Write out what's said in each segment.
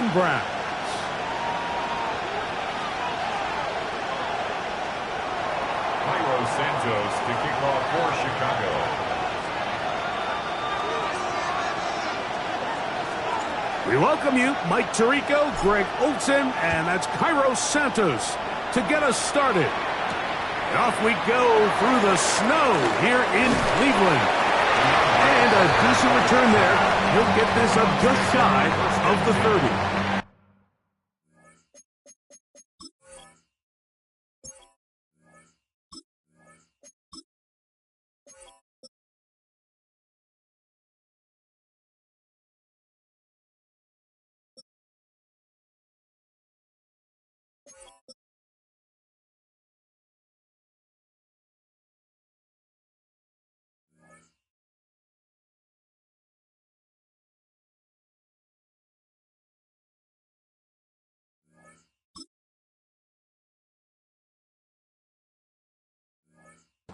Cleveland Browns. Cairo Santos to kick off for Chicago. We welcome you, Mike Tirico, Greg Olsen, and that's Cairo Santos to get us started. And off we go through the snow here in Cleveland. And a decent return there. He'll get this up just shy of the 30.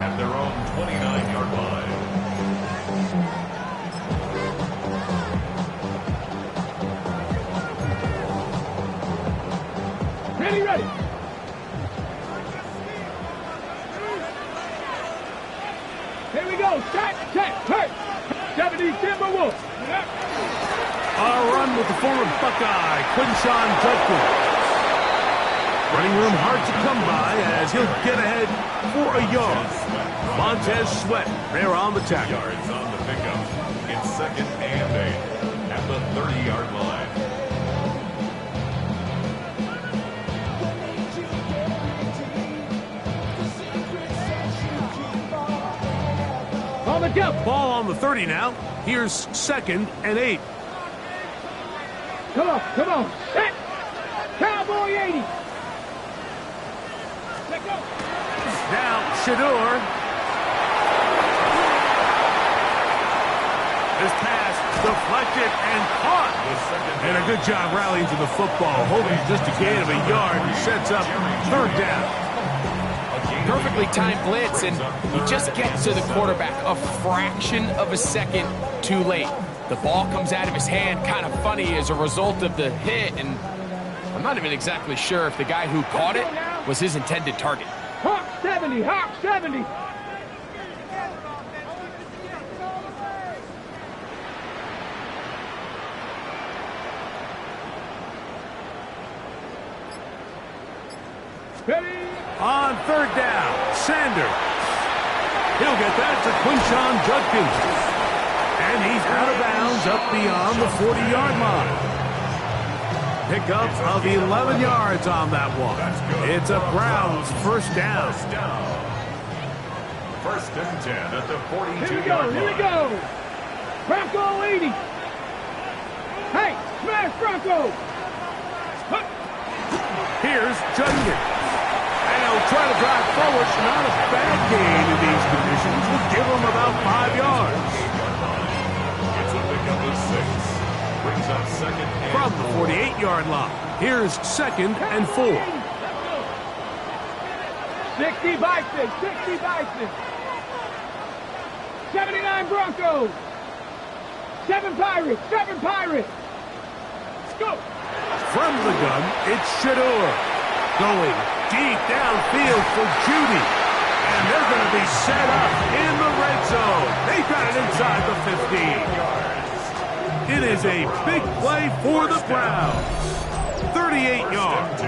At their own 29-yard line. Ready. Here we go. Check. Hurt. 70 Timberwolves. Yep. A run with the former Buckeye, Quinshon Judkins. Running room hard to come by as he'll get ahead for a yard. Montez Sweat there on the tackle. Yards on the pickup. It's 2nd and 8 at the 30-yard line. On the jump. Ball on the 30 now. Here's 2nd and 8. Come on. Set. Cowboy 80. Let go. Now Shedeur. This pass deflected and caught. And a good job rallying to the football. Holding just a gain of a yard and sets up 3rd down. Perfectly timed blitz, and he just gets to the quarterback a fraction of a second too late. The ball comes out of his hand kind of funny as a result of the hit, and I'm not even exactly sure if the guy who caught it was his intended target. Hawk 70. Ready. On 3rd down, Sanders. He'll get that to Quinshon Judkins. And he's out of bounds up beyond the 40-yard line. Pickup of 11 yards on that one. It's a Browns 1st down. 1st and 10 at the 42-yard line. Here we go. Bronco 80. Hey, smash Bronco. Here's Judkins. And he'll try to drive forward. Not a bad gain in these conditions. We'll give him about 5 yards. It's a pickup of 6. Brings up 2nd and From the 48-yard line. Here's 2nd and 4. 60 Bison. 79 Broncos. 7 Pirates. Let's go. From the gun, it's Shedeur. Going deep downfield for Judy. And they're going to be set up in the red zone. They got it inside the 15. It is a big play for the Browns. 38 yards.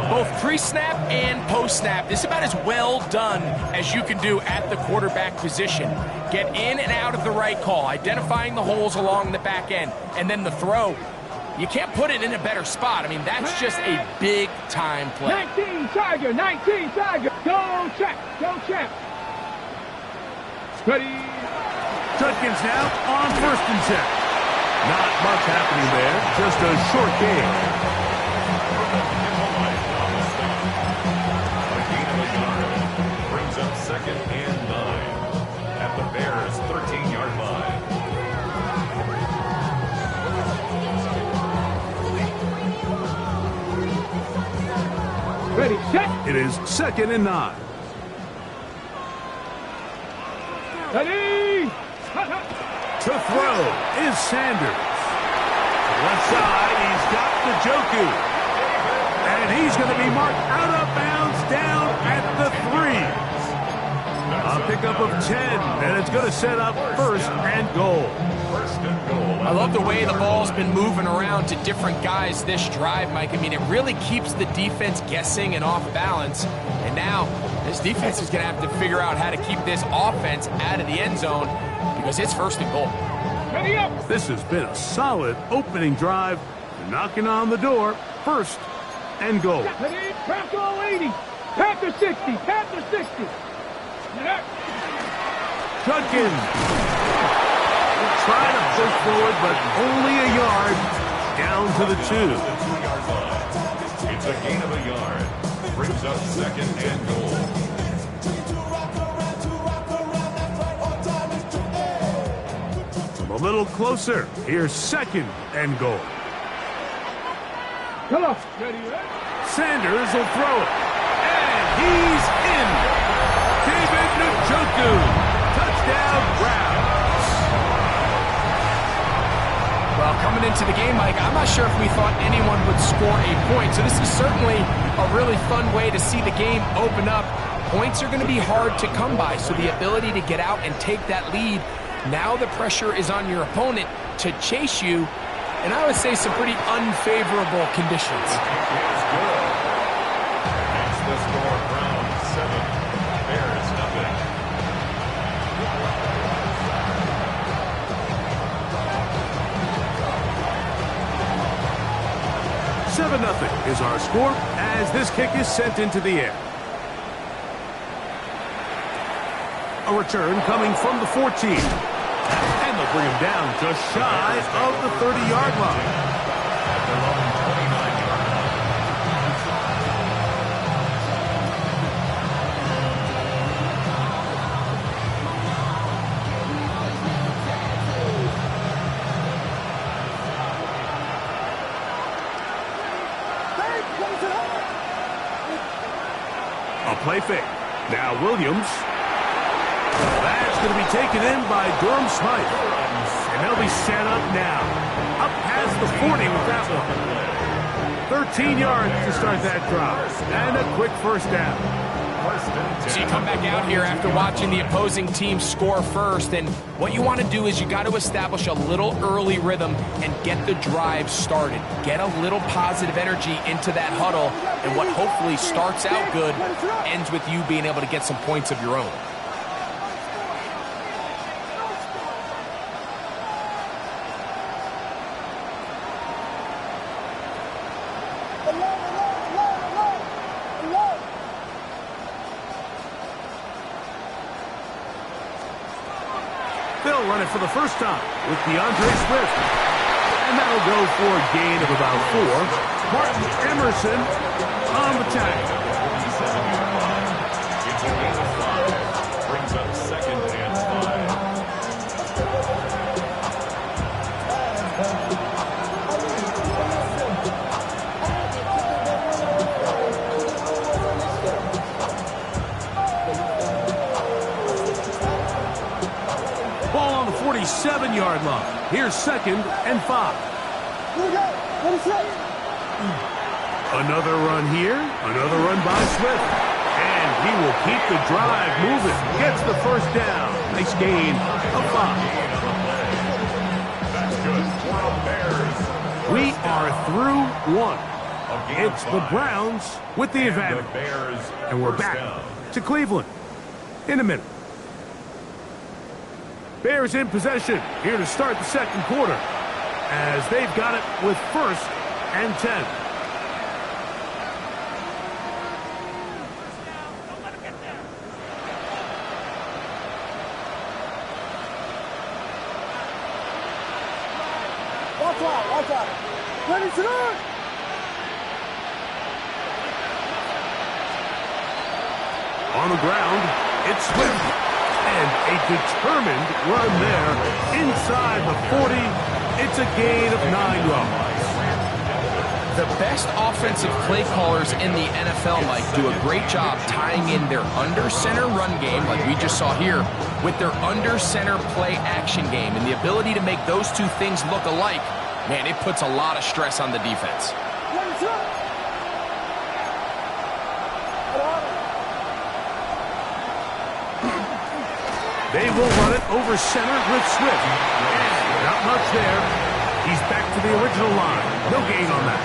Both pre-snap and post-snap, this is about as well done as you can do at the quarterback position. Get in and out of the right call, identifying the holes along the back end, and then the throw. You can't put it in a better spot. I mean, that's just a big-time play. 19 Tiger. Go check. Ready. Judkins now on 1st and 10. Not much happening there, just a short game. Brings up 2nd and 9 at the Bears' 13-yard line. Ready, set. It is 2nd and 9. Ready. To throw is Sanders. Left side, Njoku. And he's going to be marked out of bounds down at the 3. A pickup of 10, and it's going to set up first and goal. I love the way the ball's been moving around to different guys this drive, Mike. I mean, it really keeps the defense guessing and off balance. And now this defense is going to have to figure out how to keep this offense out of the end zone because it's first and goal. This has been a solid opening drive, knocking on the door, first and goal. Bronco 80, Panther 60, Panther 60. Judkins trying to push forward, but only a yard down to the 2. It's a gain of a yard. Brings up second and goal. A little closer. Here's second and goal. Come on. Sanders will throw it. And he's in. David Njoku. Touchdown, Browns. Well, coming into the game, Mike, I'm not sure if we thought anyone would score a point. So this is certainly a really fun way to see the game open up. Points are going to be hard to come by. So the ability to get out and take that lead, now the pressure is on your opponent to chase you. And I would say some pretty unfavorable conditions. It's good. That's the score. Browns 7, Bears nothing. Nothing is our score as this kick is sent into the air. A return coming from the 14. And they'll bring him down just shy of the 30-yard line. At their own 29-yard line. A play fake. Now Williams. That's going to be taken in by Durham Smythe. And they'll be set up now. Up past the 40 with that one. 13 yards to start that drive. And a quick first down. So you come back out here after watching the opposing team score first, and what you want to do is you got to establish a little early rhythm and get the drive started. Get a little positive energy into that huddle, and what hopefully starts out good ends with you being able to get some points of your own. They'll run it for the first time with DeAndre Swift. And that'll go for a gain of about 4. Martin Emerson on the tackle. 47-yard line. It's a gain of 5. Brings up second and 47-yard line. Here's second and 5. Another run here. Another run by Swift. And he will keep the drive moving. Gets the first down. Nice gain of 5. That's good for the Bears. We are through one. It's the Browns with the advantage. And we're back to Cleveland in a minute. Bears in possession here to start the second quarter as they've got it with first and 10. Watch out. Ready to run. On the ground, it's Swift. And a determined run there inside the 40. It's a gain of 9 yards. The best offensive play callers in the NFL, Mike, do a great job tying in their under-center run game, like we just saw here, with their under-center play action game. And the ability to make those two things look alike, man, it puts a lot of stress on the defense. They will run it over center with Swift. And not much there. He's back to the original line. No gain on that.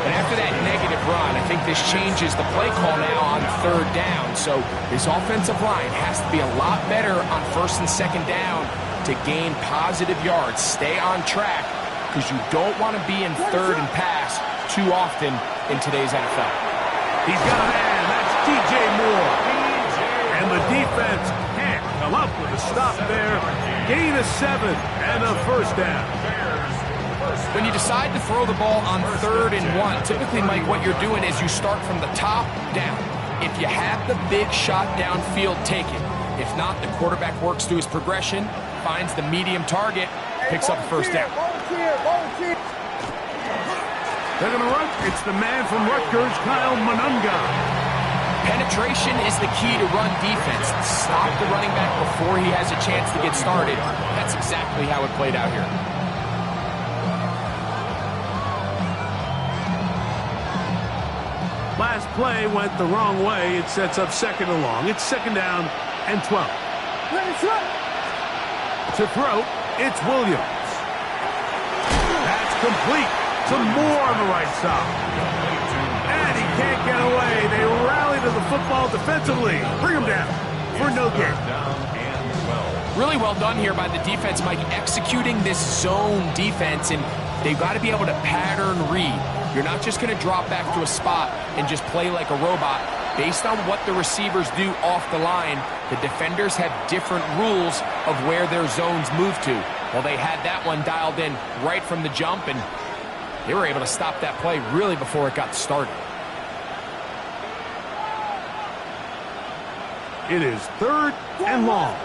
And after that negative run, I think this changes the play call now on third down. So this offensive line has to be a lot better on first and second down to gain positive yards. Stay on track because you don't want to be in third and pass too often in today's NFL. He's got a man. That's DJ Moore. And the defense can't come up with a stop there. Gain of 7 and a first down. When you decide to throw the ball on 3rd and 1, typically, Mike, what you're doing is you start from the top down. If you have the big shot downfield, take it. If not, the quarterback works through his progression, finds the medium target, picks up a first down. They're going to run. It's the man from Rutgers, Kyle Monunga. Penetration is the key to run defense. Stop the running back before he has a chance to get started. That's exactly how it played out here. Last play went the wrong way. It sets up 2nd and long. It's 2nd down and 12. To throw, it's Williams. That's complete to Moore on the right side. And he can't get away. They rally to the football defensively. Bring him down for no gain. Really well done here by the defense, Mike, executing this zone defense, and they've got to be able to pattern read. You're not just going to drop back to a spot and just play like a robot. Based on what the receivers do off the line, the defenders have different rules of where their zones move to. Well, they had that one dialed in right from the jump, and they were able to stop that play really before it got started. It is 3rd and long.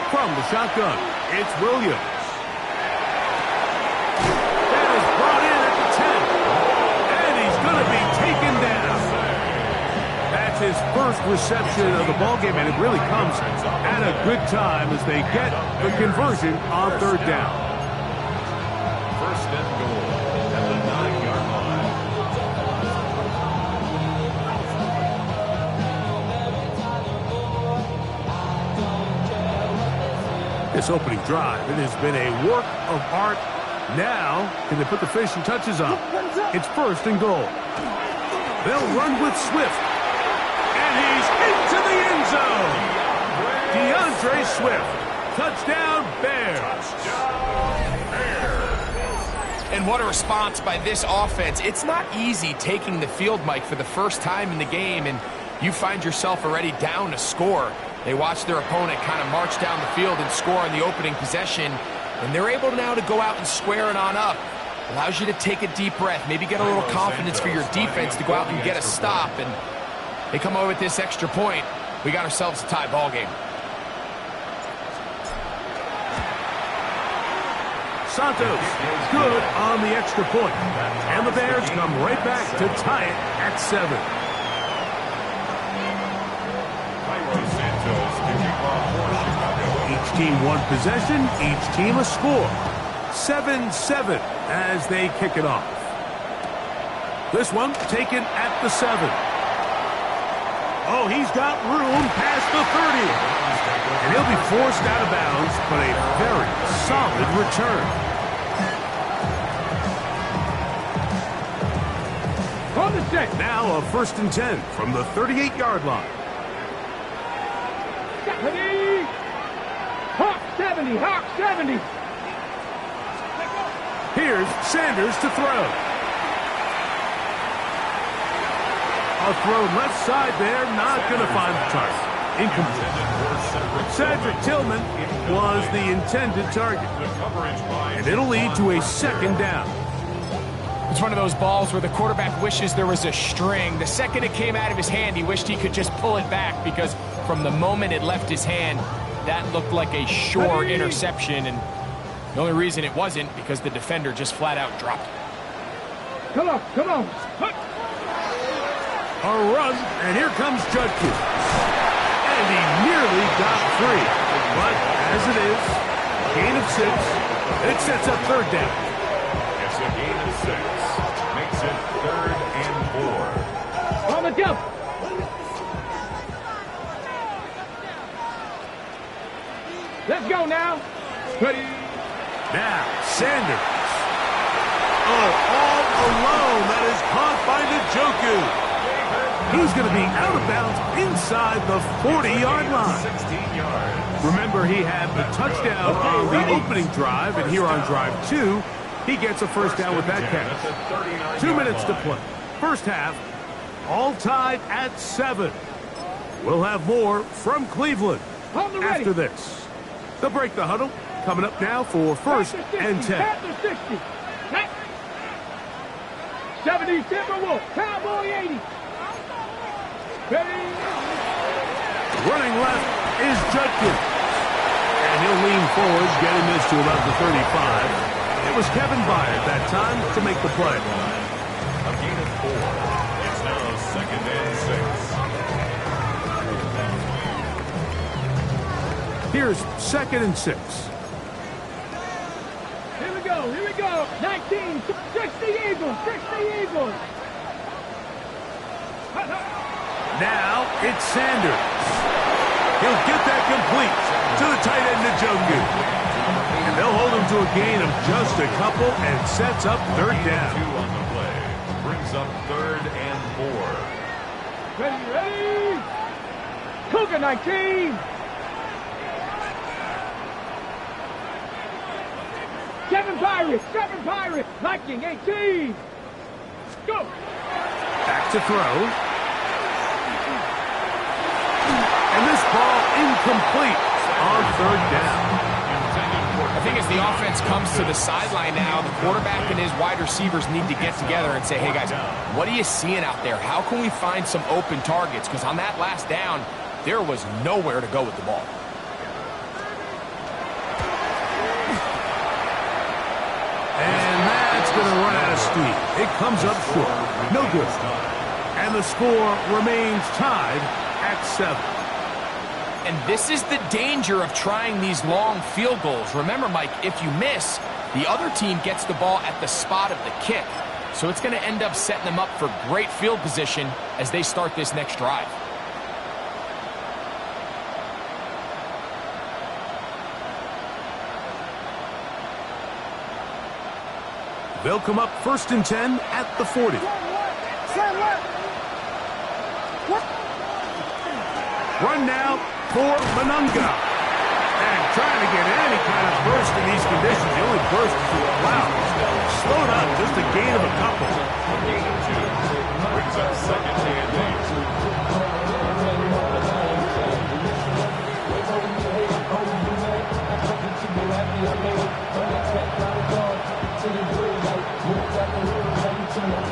From the shotgun, it's Williams. That is brought in at the 10. And he's going to be taken down. That's his first reception of the ballgame, and it really comes at a good time as they get the conversion on 3rd down. 1st and goal at the 9-yard line. This opening drive, it has been a work of art. Now, can they put the finishing touches on? It's 1st and goal. They'll run with Swift. And he's into the end zone. DeAndre Swift. Touchdown, Bears. And what a response by this offense. It's not easy taking the field, Mike, for the first time in the game, and you find yourself already down a score. They watch their opponent kind of march down the field and score on the opening possession, and they're able now to go out and square it on up. Allows you to take a deep breath, maybe get a little confidence for your defense to go out and get a stop, and they come away with this extra point. We got ourselves a tie ball game. Santos good on the extra point. And the Bears come right back to tie it at 7. Each team one possession, each team a score. 7-7 as they kick it off. This one taken at the 7. Oh, he's got room past the 30. And he'll be forced out of bounds, but a very solid return. On the set. Now a 1st and 10 from the 38-yard line. Hawk 70, Hawk 70. Here's Sanders to throw. A throw left side there, not going to find the target. Incomplete. Cedric Tillman was the intended target. And it'll lead to a 2nd down. It's one of those balls where the quarterback wishes there was a string. The second it came out of his hand, he wished he could just pull it back, because from the moment it left his hand, that looked like a sure interception, and the only reason it wasn't because the defender just flat out dropped it. Come on, come on. A run, and here comes Judkins. And he nearly got free. But as it is, gain of 6, it sets up 3rd down. go now. Ready. Now, Sanders. Oh, all alone. That is caught by Njoku. He's going to be out of bounds inside the 40-yard line. 16 yards. Remember, he had the touchdown on the opening drive, and here on drive 2, he gets a first down with that catch. 2 minutes to play. First half, all tied at 7. We'll have more from Cleveland after this. They'll break the huddle. Coming up now for first and 10. 70 Timberwolves, Cowboy 80. Ready. Running left is Judkins. And he'll lean forward, getting this to about the 35. It was Kevin Byard that time to make the play. A gain of 4. It's now second and 6. Here's second and 6. Here we go. 19, 60 Eagles, 60 Eagles. Now it's Sanders. He'll get that complete to the tight end, Njoku. And they'll hold him to a gain of just a couple and sets up third down. 2 on the play. Brings up third and 4. Ready. Cougar 19. Seven Pirates, Viking 18. Go. Back to throw. And this ball incomplete on third down. I think as the offense comes to the sideline now, the quarterback and his wide receivers need to get together and say, hey, guys, what are you seeing out there? How can we find some open targets? Because on that last down, there was nowhere to go with the ball. And that's going to run out of steam. It comes up short. No good. And the score remains tied at 7. And this is the danger of trying these long field goals. Remember, Mike, if you miss, the other team gets the ball at the spot of the kick. So it's going to end up setting them up for great field position as they start this next drive. They'll come up first and 10 at the 40. Run now for Monunga. And trying to get any kind of burst in these conditions. The only burst is through the clouds. Slowed up, just a gain of a couple. A gain of 2. Brings up second and 8.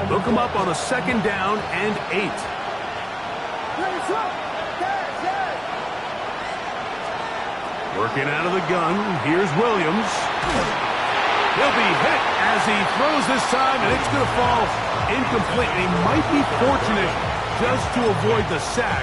Look them up on a second down and 8. Working out of the gun, here's Williams. He'll be hit as he throws this time, and it's going to fall incomplete. And he might be fortunate just to avoid the sack,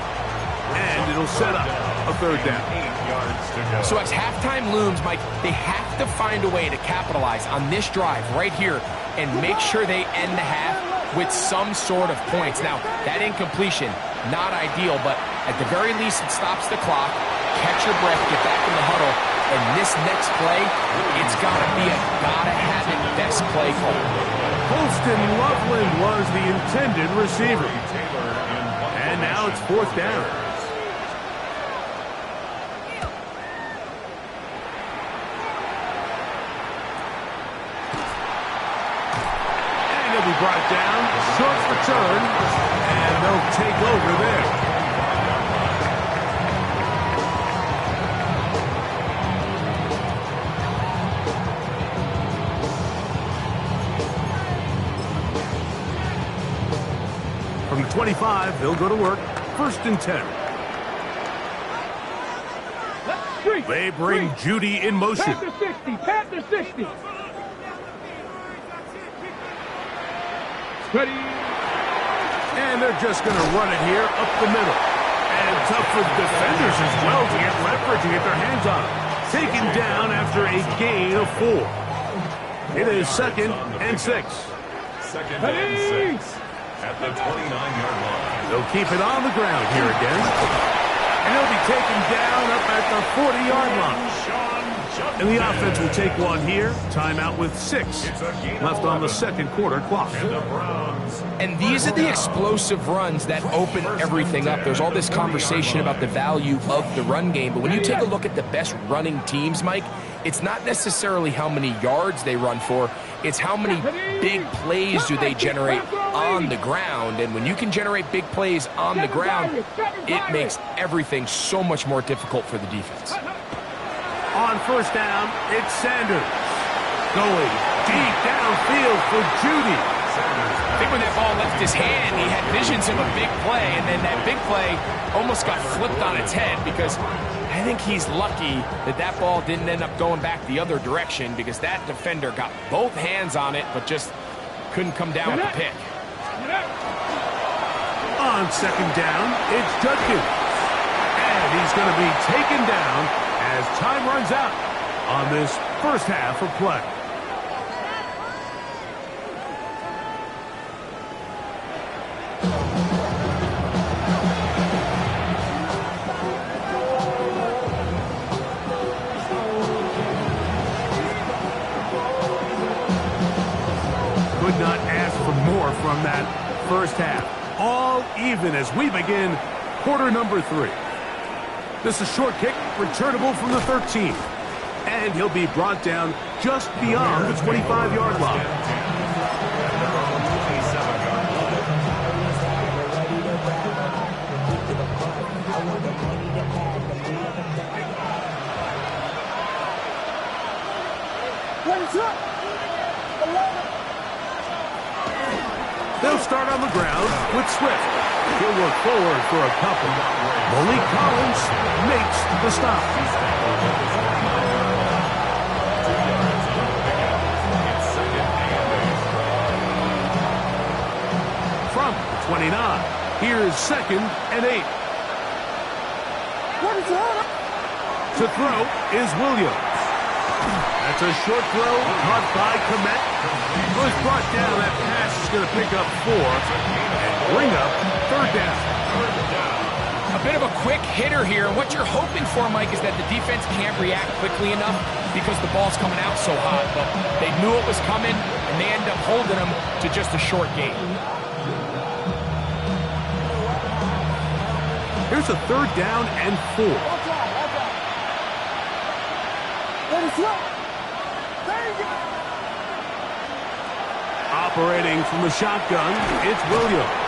and it'll set up a third down. 8 yards to go. So as halftime looms, Mike, they have to find a way to capitalize on this drive right here and make sure they end the half with some sort of points. Now, that incompletion, not ideal, but at the very least, it stops the clock. Catch your breath, get back in the huddle, and this next play, it's got to be a gotta-have-it best play call. Holston Loveland was the intended receiver. And now it's fourth down. And he'll be brought down, short return, and they'll take over there. From the 25, they'll go to work. First and 10. They bring Judy in motion. Panther 60. Ready. And they're just going to run it here up the middle. And tough for the defenders as well to get leverage and get their hands on it. Taken down after a gain of 4. It is second and 6. Second and 6. At the 29-yard line. They'll keep it on the ground here again. And he'll be taken down up at the 40-yard line. And the offense will take one here. Timeout with 6 left on the second quarter clock. And these are the explosive runs that open everything up. There's all this conversation about the value of the run game, but when you take a look at the best running teams, Mike, it's not necessarily how many yards they run for, it's how many big plays do they generate on the ground. And when you can generate big plays on the ground, it makes everything so much more difficult for the defense. On first down, it's Sanders. Going deep downfield for Judy. I think when that ball left his hand, he had visions of a big play, and then that big play almost got flipped on its head, because I think he's lucky that that ball didn't end up going back the other direction, because that defender got both hands on it, but just couldn't come down with the pick. On second down, it's Judkins. And he's going to be taken down as time runs out on this first half of play. Could not ask for more from that first half. All even as we begin quarter number 3. This is a short kick, returnable from the 13th. And he'll be brought down just beyond the 25-yard line. They'll start on the ground with Swift. He'll work forward for a couple. Malik Collins makes the stop. From the 29, here's 2nd and 8. To throw is Williams. That's a short throw, caught by Kmet. Was brought down. That pass is going to pick up 4 and bring up 3rd down. A bit of a quick hitter here, and what you're hoping for, Mike, is that the defense can't react quickly enough because the ball's coming out so hot, but they knew it was coming, and they end up holding them to just a short gain. Here's a 3rd down and 4. Operating from the shotgun, it's Williams.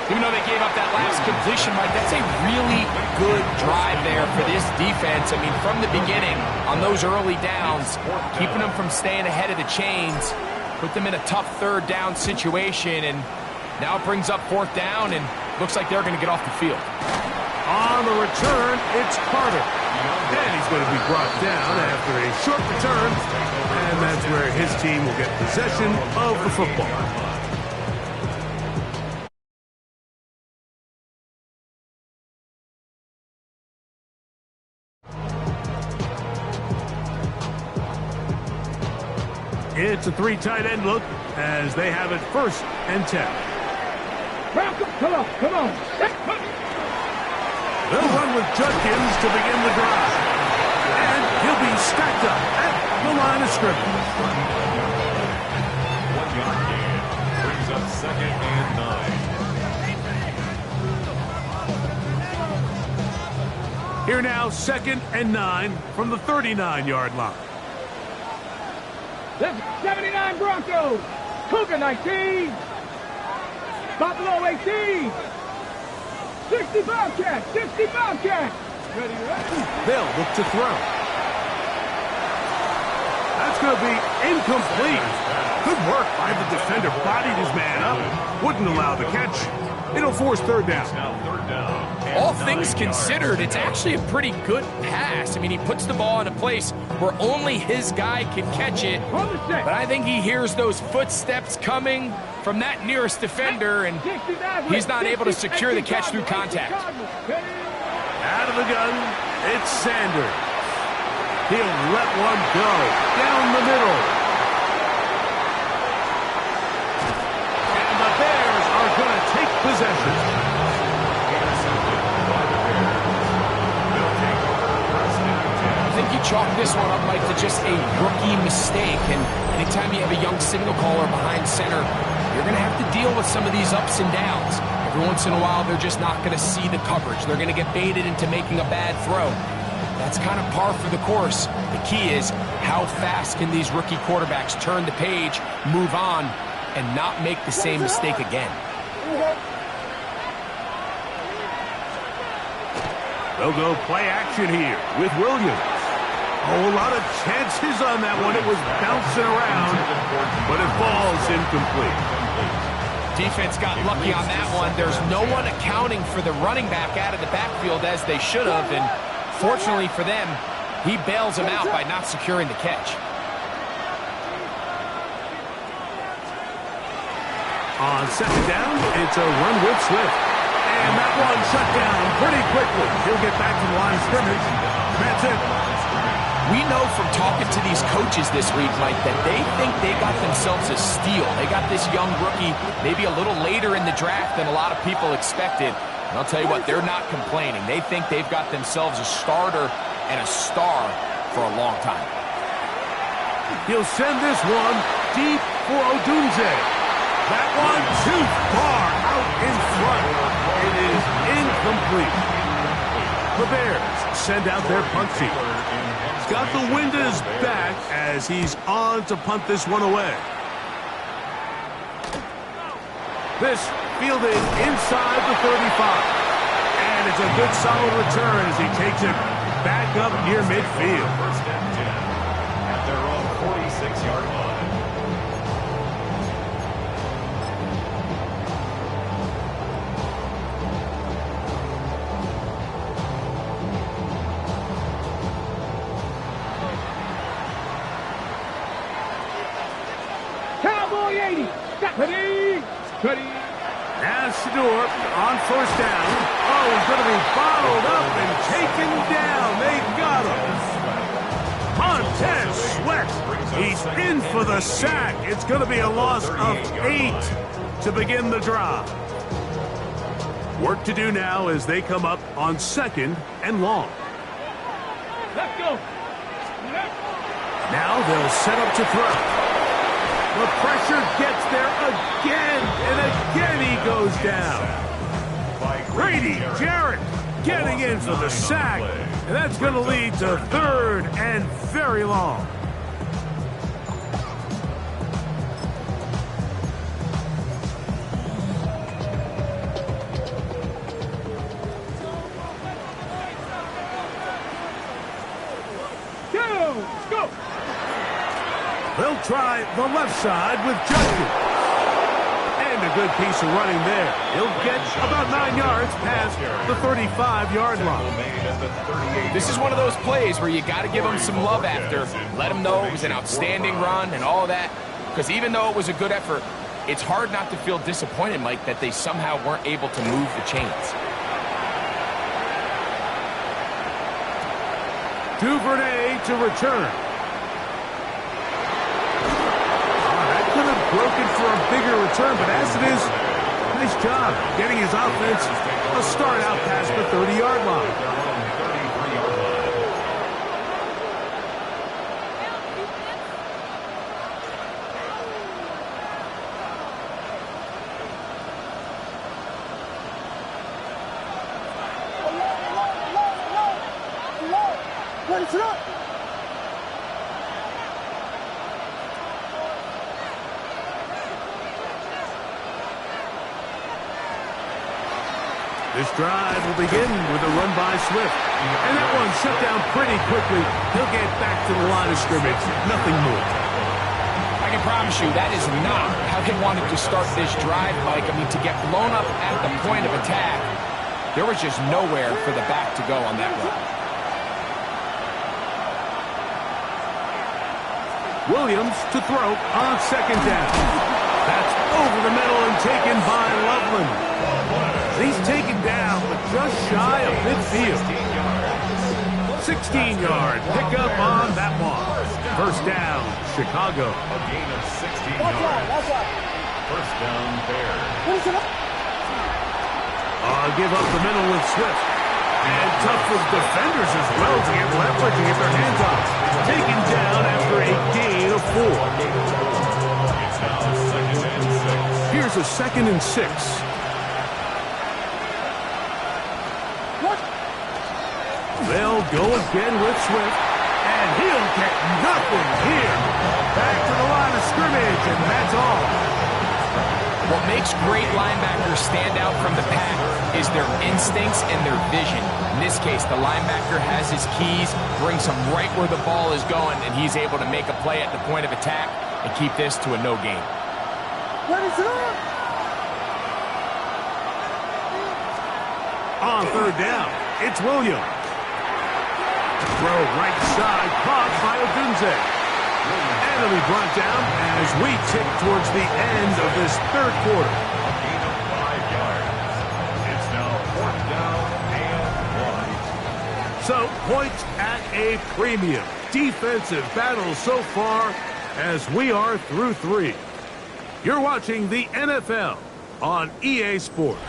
Even though they gave up that last completion, Mike, that's a really good drive there for this defense. I mean, from the beginning, on those early downs, keeping them from staying ahead of the chains, put them in a tough 3rd down situation, and now it brings up 4th down, and looks like they're going to get off the field. On the return, it's Carter. And he's going to be brought down after a short return, and that's where his team will get possession of the football. It's a 3 tight end look as they have it 1st and 10. Come on. They'll run with Judkins to begin the drive. And he'll be stacked up at the line of scrimmage. 1-yard gain brings up 2nd and 9. Here now, 2nd and 9 from the 39-yard line. That's 79 Broncos. Cougar 19. Buffalo 18. 60 Bobcats. 60 Bobcats. Ready. They'll look to throw. That's going to be incomplete. Good work by the defender. Bodied his man up. Wouldn't allow the catch. It'll force 3rd down. Now 3rd down. All things considered, it's actually a pretty good pass. I mean, he puts the ball in a place where only his guy can catch it. But I think he hears those footsteps coming from that nearest defender, and he's not able to secure the catch through contact. Out of the gun, it's Sanders. He'll let one go down the middle. And the Bears are going to take possession. I think you chalk this one up, Mike, to just a rookie mistake. And anytime you have a young signal caller behind center, you're going to have to deal with some of these ups and downs. Every once in a while, they're just not going to see the coverage. They're going to get baited into making a bad throw. That's kind of par for the course. The key is how fast can these rookie quarterbacks turn the page, move on, and not make the same mistake again. They'll go play action here with Williams. A whole lot of chances on that one. It was bouncing around, but it falls incomplete. Defense got lucky on that one. There's no one accounting for the running back out of the backfield as they should have, and fortunately for them, he bails him out by not securing the catch. On second down, it's a run with Swift. And that one shut down pretty quickly. He'll get back to the line of scrimmage. That's it. We know from talking to these coaches this week, Mike, that they think they got themselves a steal. They got this young rookie maybe a little later in the draft than a lot of people expected. And I'll tell you what, they're not complaining. They think they've got themselves a starter and a star for a long time. He'll send this one deep for Odunze. That one too far out in front. It is incomplete. The Bears send out their punt team. He's got the wind at his back as he's on to punt this one away. This fielded inside the 35. And it's a good solid return as he takes it back up near midfield. First and 10 at their own 46-yard line. Cowboy 80. Ready. Ready. Now Shador on first down. Oh, he's going to be bottled up and taken down. They got him. Montez Sweat. He's in for the sack. It's going to be a loss of 8 to begin the drive. Work to do now as they come up on second and long. Let's go. Now they'll set up to throw. The pressure gets there again, and again he goes down. Grady Jarrett getting in for the sack, and that's going to lead to third and very long. Go. They'll try the left side with Judkins. And a good piece of running there. He'll get about 9 yards past the 35-yard line. This is one of those plays where you got to give him some love after. Let him know it was an outstanding run and all that. Because even though it was a good effort, it's hard not to feel disappointed, Mike, that they somehow weren't able to move the chains. Duvernay to return. Broken for a bigger return, but as it is, nice job getting his offense a start out past the 30-yard line. This drive will begin with a run by Swift. And that one shut down pretty quickly. He'll get back to the line of scrimmage. Nothing more. I can promise you that is not how they wanted to start this drive, Mike. I mean, to get blown up at the point of attack, there was just nowhere for the back to go on that run. Williams to throw on second down. That's over the middle and taken by Loveland. He's taken down, but just shy of midfield. 16-yard pickup on that one. First down, Chicago. A gain of 16 yards. First down, Bears. Give up the middle with Swift. And tough for defenders as well to get leverage and get their hands on. Taken down after a gain of 4. It's now 2nd and 6. Here's a 2nd and 6. What? They'll go again with Swift. And he'll get nothing here. Back to the line of scrimmage, and that's all. What makes great linebackers stand out from the pack is their instincts and their vision. In this case, the linebacker has his keys, brings him right where the ball is going, and he's able to make a play at the point of attack and keep this to a no gain. What is up? On 3rd down, it's Williams. Throw right side, caught by Odunze. And it'll be brought down as we tick towards the end of this 3rd quarter. A gain of 5 yards. It's now 4th down and 1. So, points at a premium. Defensive battle so far as we are through 3. You're watching the NFL on EA Sports.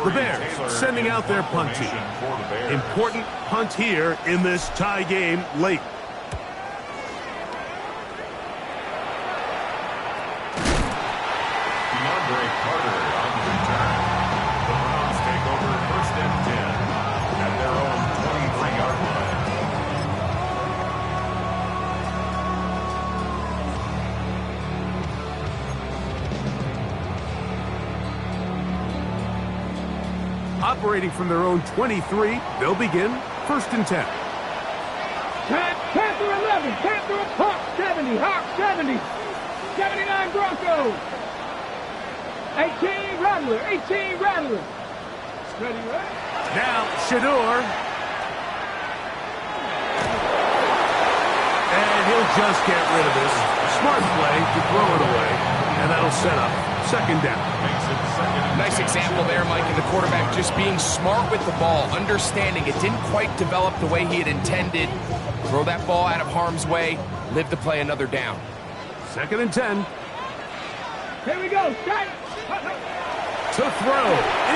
The Bears sending out their punt team. Important punt here in this tie game late. DeAndre Carter on the return. The Browns take over 1st and 10 at their own 23-yard line. Operating from their own 23, they'll begin 1st and 10. Panther 11, Panther Hawk 70, Hawk 70, 79 Broncos. 18 Rattler, 18 Rattler. Ready, right? Now, Shador. And he'll just get rid of this. Smart play to throw it away. And that'll set up 2nd down. Makes it 2nd and Nice 10. example there, Mike, of the quarterback just being smart with the ball, understanding it didn't quite develop the way he had intended. Throw that ball out of harm's way, live to play another down. 2nd and 10. Here we go, start. To throw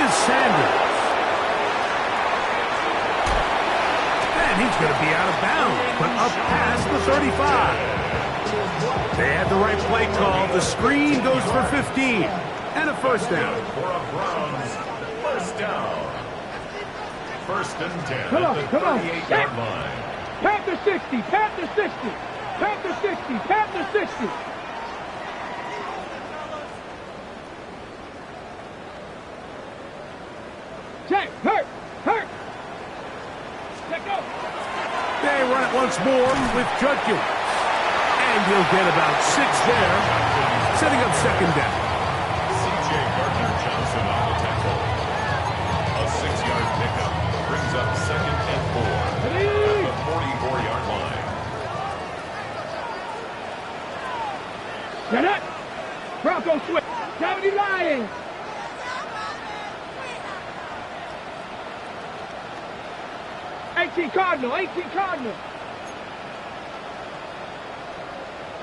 is Sanders. And he's going to be out of bounds, but up past the 35. They had the right play call. The screen goes for 15. And a 1st down. For a Browns 1st down. 1st and 10 Come on, at the come on. 38-yard line. Panther 60, Panther 60, Panther 60, Panther 60. Check, hurt. Check up. They run it once more with Judkins. And he'll get about 6 there, setting up 2nd down. C.J. Gardner-Johnson on the tackle. A 6-yard pickup brings up 2nd and 4 at the 44-yard line. Get it. Bronco switch. 70 Lions. Cardinal.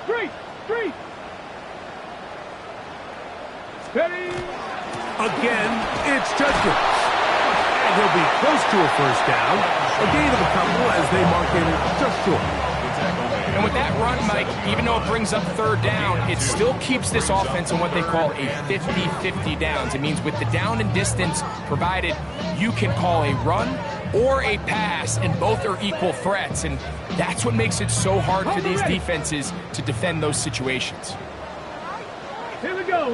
3. Steady. Again, it's Judkins. And he'll be close to a 1st down. A gain of a couple as they mark in just short. And with that run, Mike, even though it brings up 3rd down, it still keeps this offense in what they call a 50-50 downs. It means with the down and distance provided, you can call a run or a pass, and both are equal threats. And that's what makes it so hard for these defenses to defend those situations. Here we go.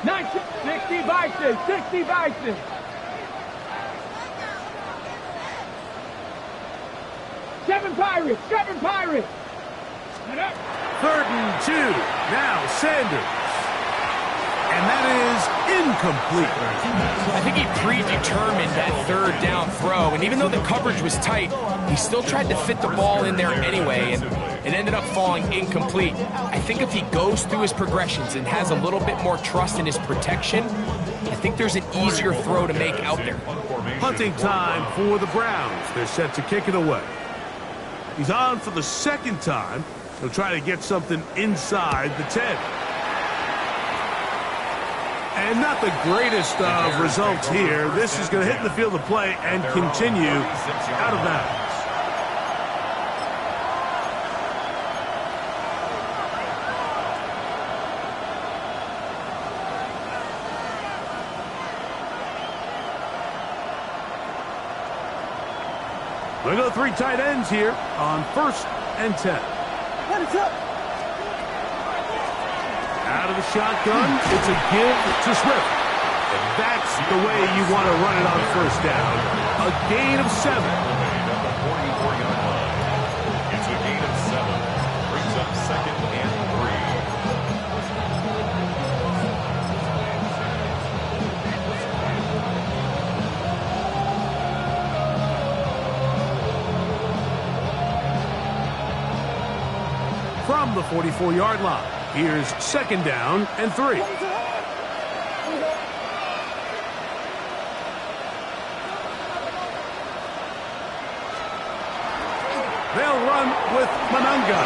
60 Bison. Seven Pirates. 3rd and 2. Now Sanders. And that is incomplete. I think he predetermined that 3rd down throw, and even though the coverage was tight, he still tried to fit the ball in there anyway, and it ended up falling incomplete. I think if he goes through his progressions and has a little bit more trust in his protection, I think there's an easier throw to make out there. Punting time for the Browns. They're set to kick it away. He's on for the second time. He'll try to get something inside the 10. And not the greatest of results here. This is going to hit the field of play and continue out of bounds. We go 3 tight ends here on 1st and 10. Out of the shotgun, it's a give to Swift. And that's the way you want to run it on 1st down. A gain of 7. At the 44-yard line. It's a gain of 7. Brings up 2nd and 3. From the 44-yard line, here's 2nd down and 3. They'll run with Monanga.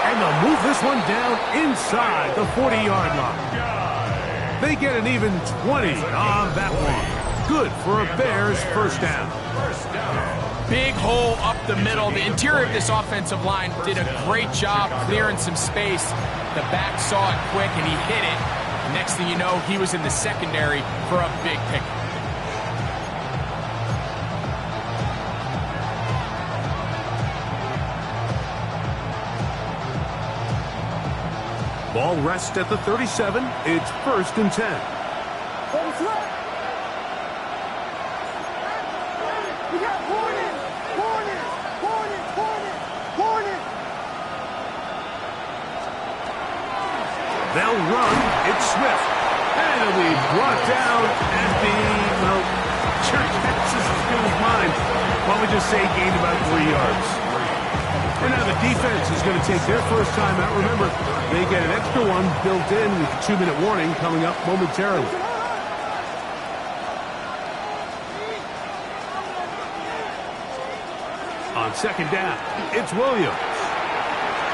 And they'll move this one down inside the 40-yard line. They get an even 20 on that one. Good for a Bears 1st down. Big hole up the middle. The interior of this offensive line did a great job clearing some space. The back saw it quick, and he hit it. Next thing you know, he was in the secondary for a big pick. Ball rests at the 37. It's 1st and 10. They'll run. It's Swift. And it'll be brought down at the, well, Church Texas is good as mine. Why don't we just say gained about 3 yards. And now the defense is going to take their first time out. Remember, they get an extra one built in with a 2-minute warning coming up momentarily. On 2nd down, it's Williams.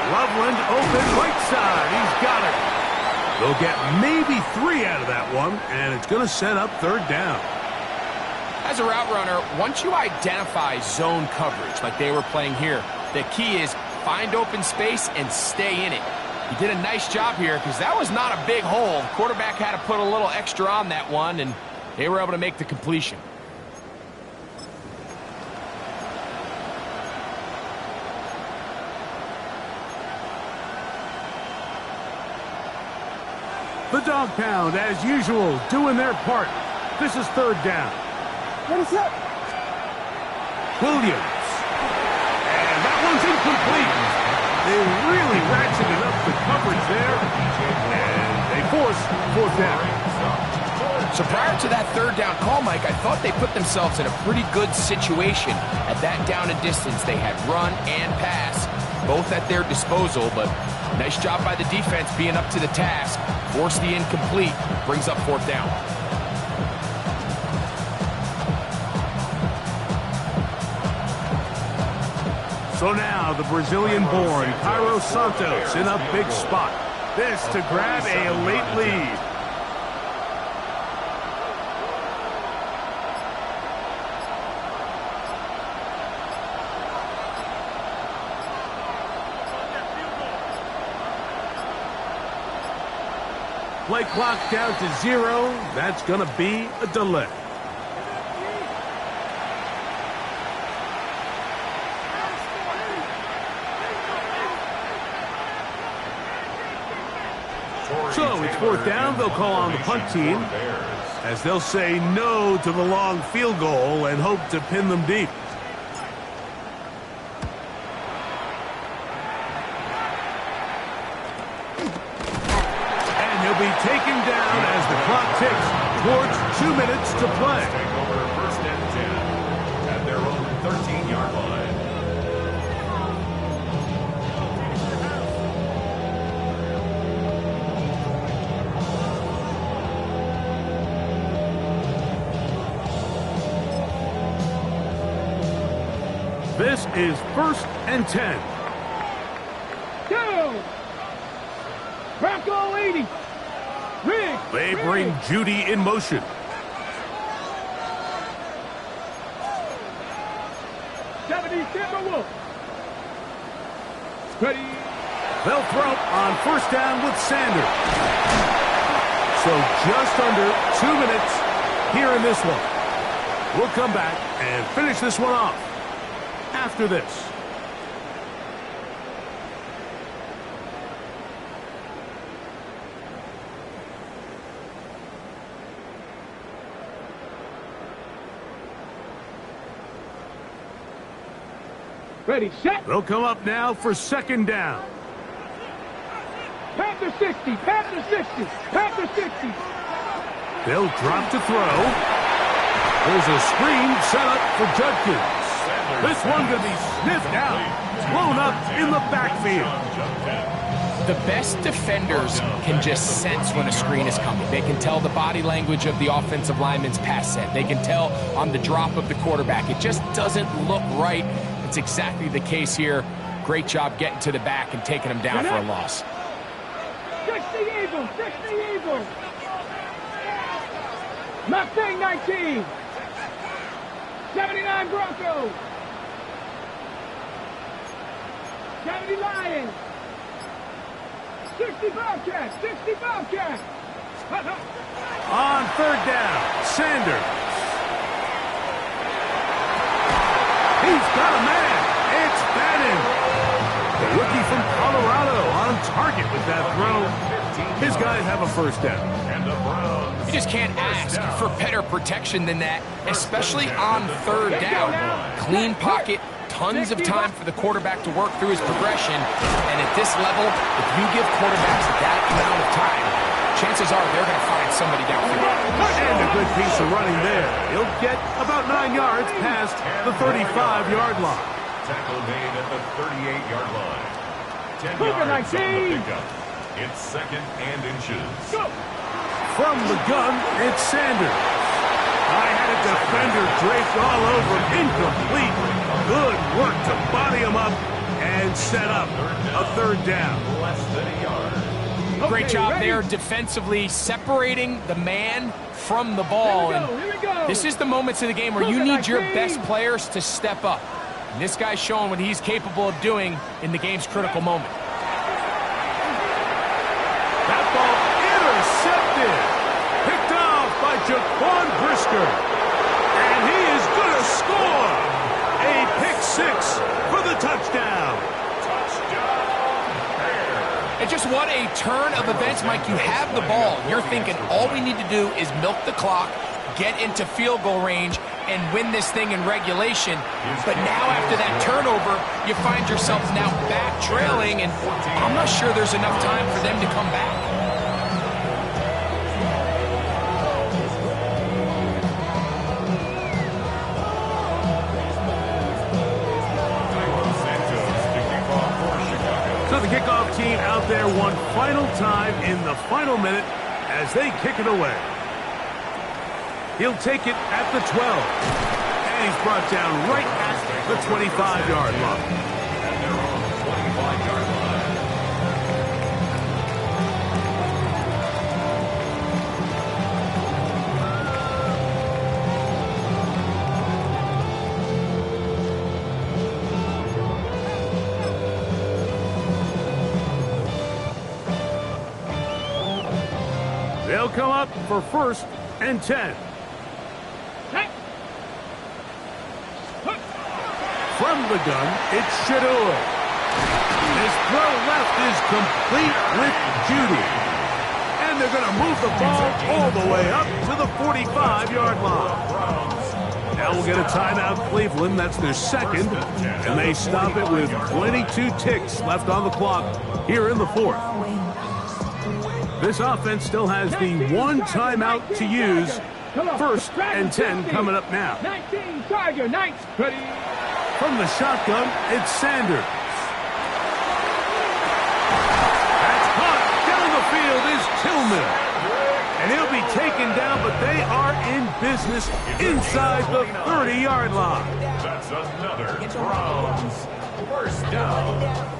Loveland open right side. He's got it. They'll get maybe 3 out of that one, and it's going to set up 3rd down. As a route runner, once you identify zone coverage like they were playing here, the key is find open space and stay in it. He did a nice job here because that was not a big hole. The quarterback had to put a little extra on that one, and they were able to make the completion. The Dog Pound, as usual, doing their part. This is 3rd down. Williams. And that one's incomplete. They really ratcheted up the coverage there. And they force 4th down. So prior to that 3rd down call, Mike, I thought they put themselves in a pretty good situation. At that down and distance, they had run and pass, both at their disposal, but nice job by the defense being up to the task. Force the incomplete, brings up 4th down. So now the Brazilian-born Cairo Santos in a big spot. This to grab a late lead. Play clock down to 0. That's going to be a delay. So it's 4th down. They'll call on the punt team as they'll say no to the long field goal and hope to pin them deep. Be taken down as the clock ticks towards 2 minutes to play. Take over 1st and 10 at their own 13-yard line. This is 1st and 10. Go! Bronco 80. Rig. They bring Judy in motion. Timberwolf. Ready. They'll throw on 1st down with Sanders. So just under 2 minutes here in this one. We'll come back and finish this one off after this. Ready, set. They'll come up now for 2nd down. Panther 60, Panther 60, Panther 60. They'll drop to throw. There's a screen set up for Judkins. This one going to be sniffed out, blown up in the backfield. The best defenders can just sense when a screen is coming. They can tell the body language of the offensive lineman's pass set. They can tell on the drop of the quarterback. It just doesn't look right. It's exactly the case here. Great job getting to the back and taking him down for a loss. 60 Eagles, 60 Eagles. Mustang 19. 79 Broncos. 70 Lions. 60 Bobcats, 60 Bobcats. On 3rd down, Sanders. He's got a man. It's Bannon. The rookie from Colorado on target with that throw. His guys have a 1st down. You just can't ask for better protection than that, especially on 3rd down. Clean pocket, tons of time for the quarterback to work through his progression. And at this level, if you give quarterbacks that amount of time, chances are they're going to find somebody downfield. And a good piece of running there. He'll get about 9 yards past the 35-yard line. Tackle made at the 38-yard line. 10 yards on the pickup. It's 2nd and inches. Go. From the gun, it's Sanders. I had a defender draped all over him. Incomplete. Good work to body him up and set up a 3rd down. Less than a yard. Great job there defensively, separating the man from the ball. Here we go. And this is the moments of the game where you need your best players to step up. And this guy's showing what he's capable of doing in the game's critical moment. That ball intercepted. Picked off by Jaquan Brisker. And he is going to score. A pick 6 for the touchdown. And just what a turn of events, Mike. You have the ball. You're thinking all we need to do is milk the clock, get into field goal range, and win this thing in regulation. But now after that turnover, you find yourself now back trailing, and I'm not sure there's enough time for them to come back. So the kickoff team out there one final time in the final minute as they kick it away. He'll take it at the 12. And he's brought down right at the 25-yard line. And they're on the 25-yard line. They'll come up for 1st and 10. From the gun, it's Shedeur. His throw left is complete with Judy. And they're going to move the ball all the way up to the 45-yard line. Now we'll get a timeout, Cleveland. That's their 2nd. And they stop it with 22 ticks left on the clock here in the 4th. This offense still has the 1 timeout to use. 1st and 10 coming up now. 19 Tiger, Knights. Ready. From the shotgun, it's Sanders. That's caught. Down the field is Tillman. And he'll be taken down, but they are in business inside the 30-yard line. That's another Browns first down.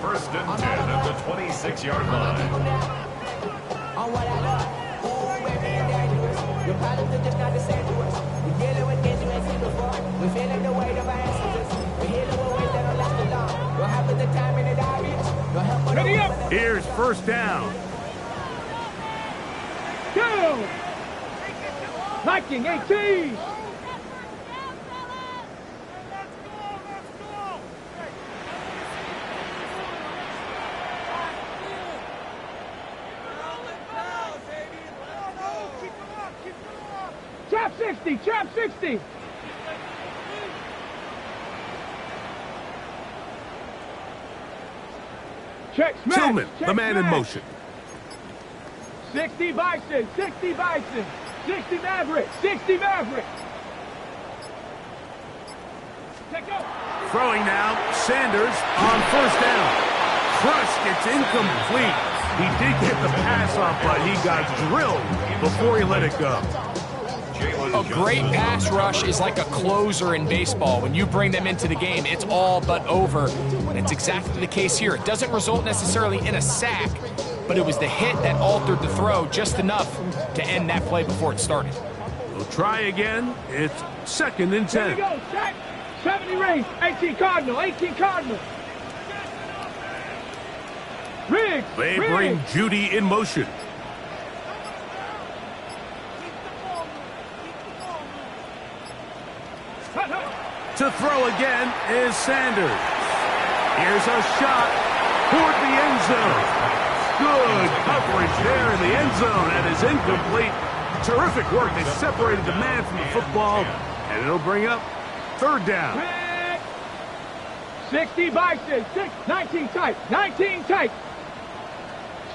First and 10 at the 26-yard line. On what I love. Ooh, baby, dangerous. Your problems are just not the same to us. We're dealing with things you ain't seen before. We're feeling the weight of our ancestors. We're healing with ways that don't last too long. What happened the time in the diabetes? No help for Ready the up. Here's first down. Go! Viking 18. Trap 60, trap 60. Check smash. Tillman, check the man in smash. motion. 60 Bison, 60 Bison, 60 Maverick, 60 Maverick. Take go. Throwing now, Sanders on first down. Crushed, it's incomplete. He did get the pass off, but he got drilled before he let it go. A great pass rush is like a closer in baseball. When you bring them into the game, it's all but over. And it's exactly the case here. It doesn't result necessarily in a sack, but it was the hit that altered the throw just enough to end that play before it started. We'll try again. It's second and There 10. you go, check. 70 range, 18 Cardinal, 18 Cardinal. Riggs, They Riggs. bring Judy in motion. Hut, hut. To throw again is Sanders. Here's a shot toward the end zone. Good coverage there in the end zone, and is incomplete. Terrific work. They separated the man from the football, and it'll bring up third down. Red. 60 Bison, 19 tight, 19 tight.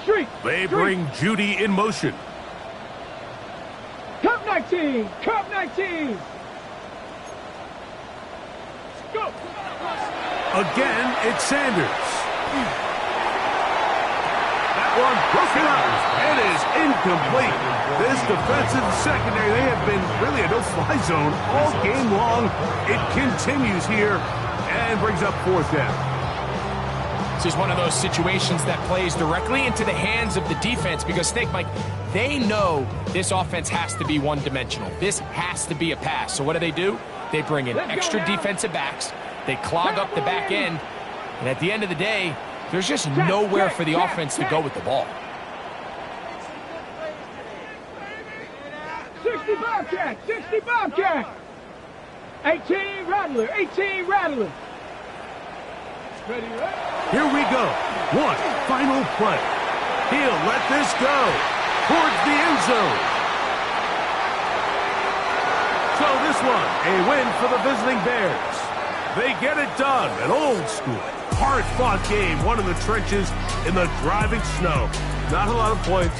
Street. They street. bring Judy in motion. Cup 19, Cup 19. Go. Again, it's Sanders. That one broken up. It is incomplete. This defensive secondary, they have been really a no-fly zone all game long. It continues here and brings up fourth down. This is one of those situations that plays directly into the hands of the defense because think, Mike, they know this offense has to be one-dimensional. This has to be a pass. So what do? They bring in extra defensive backs. They clog up the back end. And at the end of the day, there's just nowhere for the offense to go with the ball. 60 Bobcat, 60 Bobcat. 18 Rattler, 18 Rattler. Ready, right? Here we go. One final play. He'll let this go towards the end zone. So this one, a win for the visiting Bears. They get it done. An old school, hard-fought game, one in the trenches in the driving snow. Not a lot of points,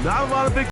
not a lot of big